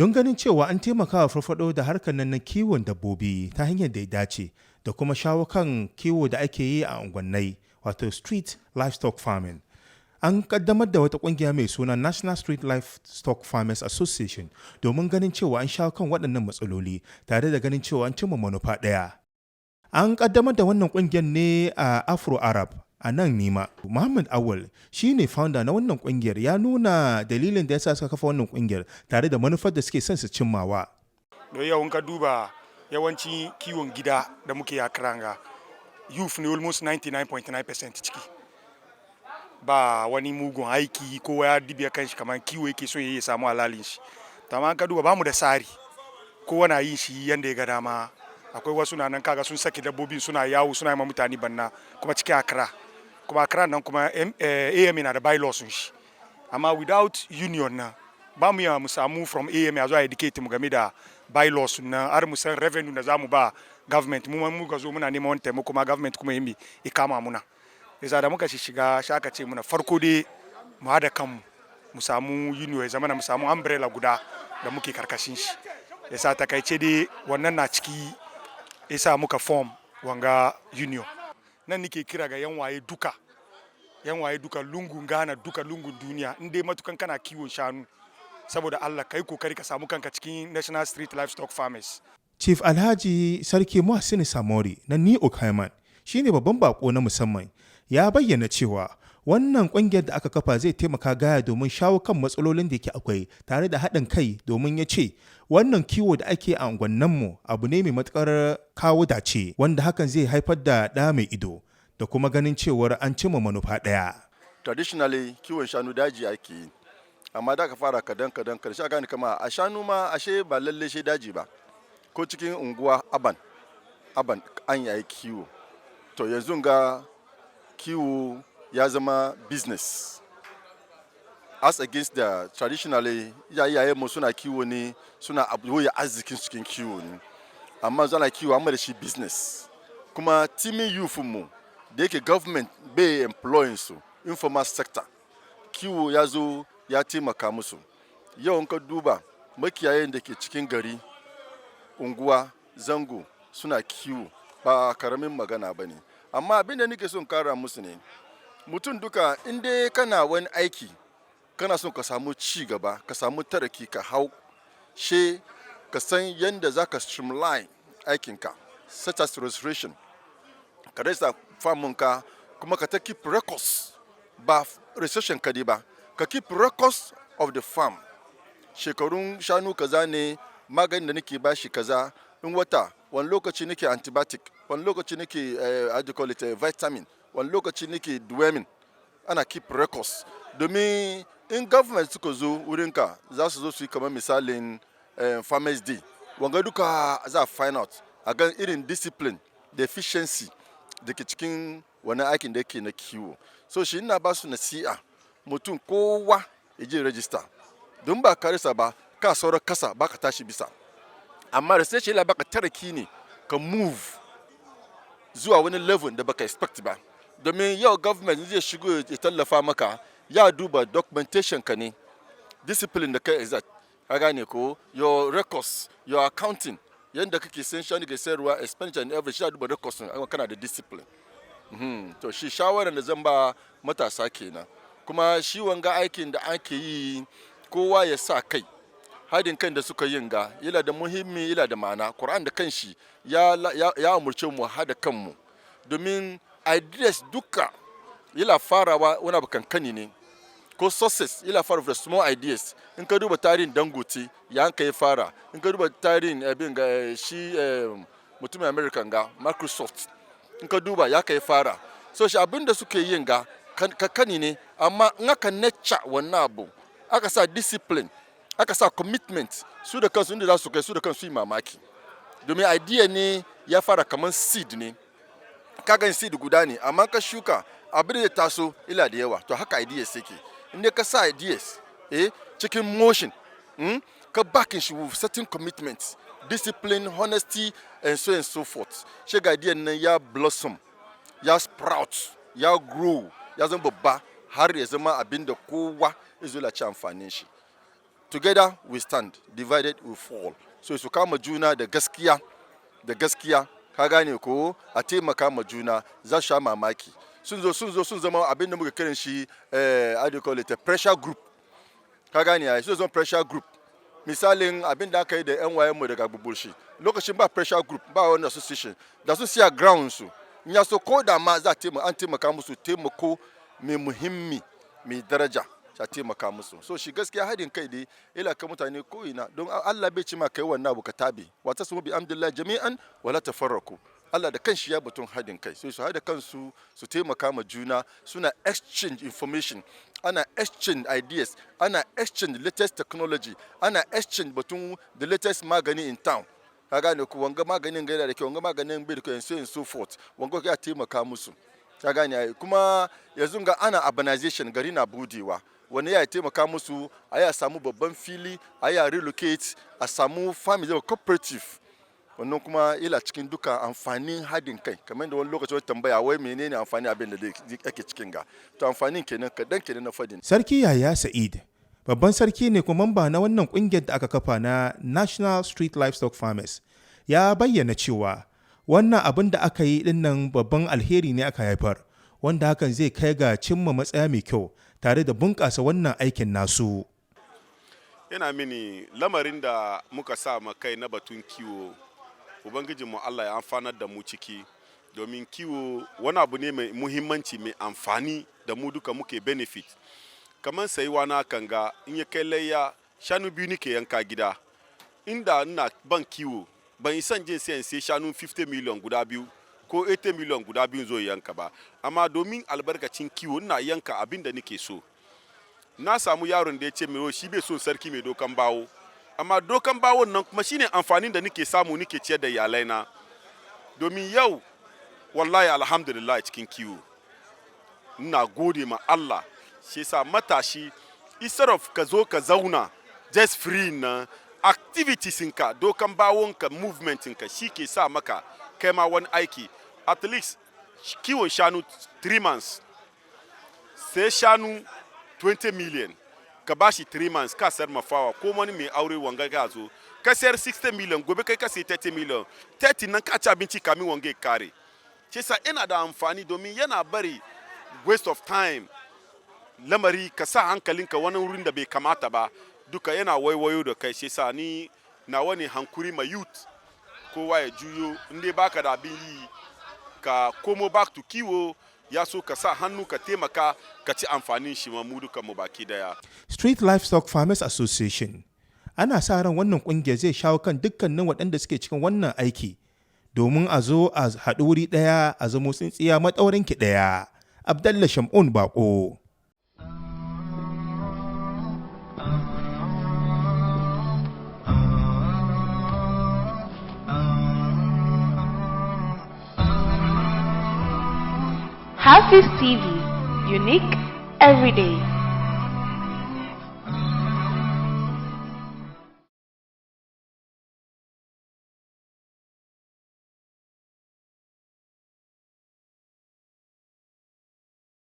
don ganin cewa an taimakawa farfado da harkar nan na kiwon dabbobi ta hanyar da ya dace da kuma shawo kan kiwo da ake yi a unguwannai wato street livestock farming. An kaddamar da wata kungiya mai suna National Street Livestock Farmers Association domin ganin cewa an shawo kan waɗannan matsaloli tare da ganin cewa an cimma manufa ɗaya. An kaddamar da wannan kungiyar ne a Afro-Arab a nan Nima. Muhammad Awal shi ne founder na wannan kungiyar, ya nuna dalilin da ya sa suka kafa wannan kungiyar tare da manufar da suke son su cimmawa. Don yau ka duba yawanci kiwon gida da muke a Kranga, youth ne almost 99.9% ciki. Ba wani mugun aiki ko ya dibiya kanshi kamar kiwo yake so ya samu halalin shi. Tamam ka duba bamu da tsari. Kowa na yin shi yanda ya ga dama. Akwai wasu na nan kaga sun saki dabbobin suna yawo suna yi ma mutane banna kuma cikin Accra. Kuma Accra nan kuma AMA na da bylaws sun shi. Amma without union na ba mu ya mu samu from AMA a zuwa educate mu game da bylaws na har mu san revenue da zamu ba government mu ga zo muna neman wani taimako kuma government kuma yimi ikama muna. Yasa da muka shiga shaka ce muna farko dai mu hada kanmu mu samu union ya zama mu samu umbrella guda da muke karkashin shi. Yasa takaice dai wannan na ciki yasa muka form wanga union. Nan nake kira ga yan waye duka lungun Ghana duka lungun duniya in dai matukan kana kiwon shanu saboda Allah kai kokari ka samu kanka cikin National Street Livestock Farmers. Chief Alhaji Sarki Muhsin Samori na ni Okaiman shine babban bako na musamman, ya bayyana cewa wannan kungiyar da aka kafa zai taimaka gaya domin shawo kan matsalolin da ke akwai tare da haɗin kai, domin ya ce wannan kiwo da ake a mu abu ne mai matukar kawo dace wanda hakan zai haifar da ɗa mai ido da kuma ganin cewar an cimma manufa ɗaya. Traditionally kiwon shanu daji ake yi, amma da aka fara kadan karshe gane kama a shanu ma ashe ba lalle shi daji ba, ko cikin unguwa aban an yayi kiwo. To yanzu ga kiwo ya zama business as against the traditionally yayaye mu suna kiwo ne, suna abuwa arzikin cikin kiwo ne, amma zana kiwo amma da shi business. Kuma teaming youth mu da yake government bai employing su, informal sector kiwo ya zo ya taimaka musu. Yau ka duba makiyayen da ke cikin gari unguwa zango suna kiwo ba karamin magana bane, amma abin da nake son kara musu ne mutum duka inda kana wani aiki kana son ka samu ci gaba, ka samu taraki, ka hau she ka san yadda za ka streamline aikinka, such as restoration, ka rasa famunka kuma ka ta keep records, ba restoration kadi ba, ka keep records of the farm. Shekarun shanu kaza ne, maganin da nake bashi kaza, in wata wani lokaci nake antibiotic, wani lokaci nake vitamin, wani lokaci nake deworming. Ana keep records domin in government suka zo wurinka za su zo su yi kamar misalin farmers day, wanga duka za a find out a gan irin discipline da efficiency da ke cikin wani aikin da yake na kiwo. So shi ina ba su nasi'a mutum kowa ya je register, don ba ka rasa ba ka saurar kasa ba ka tashi bisa, amma da sai shi la baka taraki ne ka move zuwa wani level da baka expect ba. Domin yau government zai shigo ya tallafa maka, ya duba documentation ka ne, discipline da kai exact, ka gane ko, your records, your accounting, yanda kake san shani ke sayarwa, expenditure and everything, ya duba records kana da discipline. To shi shawaran da zan ba matasa kenan. Kuma shi wanga aikin da ake yi kowa ya sa kai, hadin kan da suka yin ga yana da muhimmi, yana da ma'ana. Qur'an da kanshi ya umurce mu hada kanmu, domin ideas duka yana farawa wani abu kankani ne, ko success yana fara da small ideas. In ka duba tarihin Dangote ya hanka ya fara, in ka duba tarihin shi mutumin American ga Microsoft, in ka duba ya kai fara. So shi abin da suke yin ga kankani ne, amma in aka nature wannan abu, aka sa discipline, aka sa commitment, su da kansu inda za su kai su da kansu yi mamaki. Domin idea ne ya fara kamar seed ne, kagan seed guda ne, amma ka shuka abin da taso ila da yawa. To haka ideas yake, inda ka sa ideas cikin motion, ka backing shi with certain commitments, discipline, honesty and so forth, shi ga idea nan ya blossom, ya sprout, ya grow, ya zama babba har ya zama abin da kowa ya zo la ci amfanin shi. together we stand, divided we fall. So su kama juna da gaskiya ka gane ko a taimaka ma juna za su sha mamaki. Sun zama abin da muka kiran shi how do you call it, a pressure group. Ka gane ya sun zama pressure group. Misalin abin da aka yi da yan wayen mu daga Bubulshi lokacin ba pressure group ba wani association da su siya ground su in ya so ko da ma za an taimaka musu taimako mai muhimmi mai daraja ta taimaka musu. So shi gaskiya hadin kai dai ila ka mutane ko ina don Allah bai ci ma kai wannan abu ka tabi wata su bi amdillah jami'an wala tafarraku. Allah da kanshi ya batun hadin kai sai su hada kansu su taimaka ma juna suna exchange information, ana exchange ideas, ana exchange latest technology, ana exchange batun the latest magani in town. Ka gane ku wanga maganin gaida da kyau wanga maganin bai da kyau and so forth wanga ya taimaka musu. Ka gane kuma yanzu ga ana urbanization gari na budewa wani ya taimaka musu a ya samu babban fili a ya relocate a samu family cooperative wannan kuma ila cikin duka amfanin hadin kai kamar da wani lokaci wata tambaya wai menene amfani abin da ake cikin ga to amfanin kenan kenan na fadin. Sarki Yahaya Sa'id babban sarki ne kuma mamba na wannan kungiyar da aka kafa na National Street Livestock Farmers ya bayyana cewa wannan abin da aka yi dinnan babban alheri ne aka haifar wanda hakan zai kai ga cimma matsaya mai kyau tare da bunƙasa wannan aikin nasu. Yana mini lamarin da muka sa kai na batun kiwo ubangijinmu Allah ya amfanar da mu ciki domin kiwo wani abu ne mai muhimmanci mai amfani da mu duka muke benefit kamar saiwa na kanga in ya kai layya shanu biyu nike yanka gida inda ina ban kiwo ban isan jin sai shanu 50 million guda biyu ko 80 million guda biyu zo yanka ba amma domin albarkacin kiwo ina yanka abin da nike so. Na samu yaron da ya ce mai shi bai so sarki mai dokan bawo amma dokan bawon nan kuma shine amfanin da nike samu nike ciyar da iyalai na domin yau wallahi alhamdulillah cikin kiwo ina gode ma Allah shi yasa matashi instead of ka zo ka zauna just free na activities ka dokan bawon ka movement ka shi ke sa maka kai ma wani aiki at least kiwon shanu 3 months sai shanu 20 million ka bashi 3 months ka sayar mafawa ko wani mai aure wanga ga zo ka sayar 60 million gobe kai ka sayi 30 million 30 nan ka ci abinci kamin wanga kare ce sa ina da amfani domin yana bari waste of time lamari ka sa hankalinka wani wurin da bai kamata ba duka yana waiwayo da kai ce sa ni na wani hankuri ma youth kowa ya juyo inda baka da abin yi ka komo back to kiwo ya so ka sa hannu ka taimaka ka ci amfanin shi ma mu duka mu baki daya. Street Livestock Farmers Association ana sa ran wannan kungiyar zai shawo kan dukkanin waɗanda suke cikin wannan aiki domin a zo a haɗu wuri ɗaya a zamo tsintsiya maɗaurin ki ɗaya. Abdallah Shamun Bako. HAFIZ TV, unique every day.